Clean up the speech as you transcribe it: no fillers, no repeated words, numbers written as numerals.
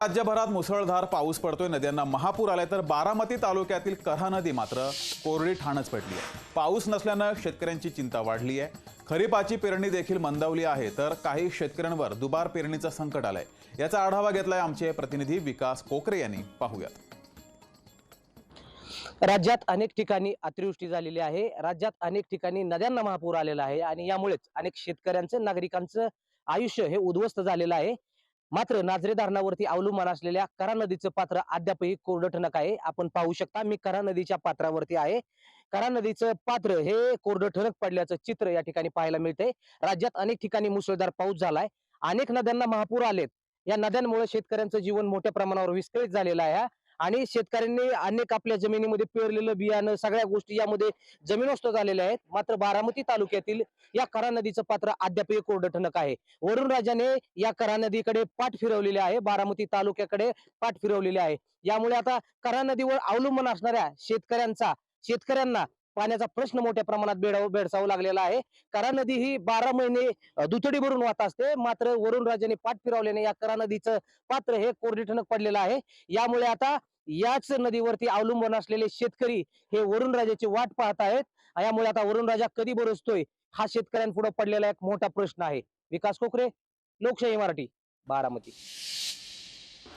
राज्यभरात मुसळधार पाऊस पडतोय, नद्यांना महापूर आलाय, तर बारामती तालुक्यातील कऱ्हा नदी मात्र कोरडी ठाणच पेटली आहे। पाऊस नसल्यानं शेतकऱ्यांची चिंता वाढली आहे। खरीपाची पेरणी देखील मंदावली आहे, तर काही शेतकऱ्यांवर दुबार पेरणीचं संकट आलंय। याचा आढावा घेतलाय आमचे प्रतिनिधी विकास कोकरे यांनी। पाहूयात। राज्यात अनेक ठिकाणी अतिवृष्टी झालेली आहे। राज्यात अनेक ठिकाणी नद्यांना महापूर आलेला आहे आणि यामुळेच अनेक शेतकऱ्यांचं, नागरिकांचं आयुष्य हे उद्ध्वस्त झालेलं आहे। मात्र नाझरे धरणावरती अवलंबून असलेल्या कऱ्हा नदीचं पात्र अद्यापही कोरडं ठणक आहे। आपण पाहू शकता, मी कऱ्हा नदीच्या पात्रावरती आहे। कऱ्हा नदीचं पात्र हे कोरडं ठणक पडल्याचं चित्र या ठिकाणी पाहायला मिळतंय। राज्यात अनेक ठिकाणी मुसळधार पाऊस झालाय, अनेक नद्यांना महापूर आलेत। या नद्यांमुळे शेतकऱ्यांचं जीवन मोठ्या प्रमाणावर विस्कळीत झालेलं आहे आणि शेतकऱ्यांनी अनेक आपल्या जमिनीमध्ये पेरलेलं बियाणं, सगळ्या गोष्टी यामध्ये जमीनोस्त झालेल्या आहेत। मात्र बारामती तालुक्यातील या कऱ्हा नदीचं पात्र अद्यापही कोरडं ठणक आहे। वरुण राजाने या कऱ्हा नदीकडे पाठ फिरवलेली आहे, बारामती तालुक्याकडे पाठ फिरवलेली आहे। यामुळे आता कऱ्हा नदीवर अवलंबून असणाऱ्या शेतकऱ्यांना पाण्याचा प्रश्न मोठ्या प्रमाणात भेडसावू लागलेला आहे। कऱ्हा नदी ही 12 महिने दुथडी भरून वाहत असते, मात्र वरुण राजाने पाठ फिरवल्याने या कऱ्हा नदीचं पात्र हे कोरडे ठणक पडलेलं आहे। यामुळे आता याच नदीवरती अवलंबून असलेले शेतकरी हे वरुण राजाची वाट पाहत आहेत। यामुळे आता वरुण राजा कधी बरसतोय हा शेतकऱ्यांपुढे पडलेला एक मोठा प्रश्न आहे। विकास कोकरे, लोकशाही मराठी, बारामती।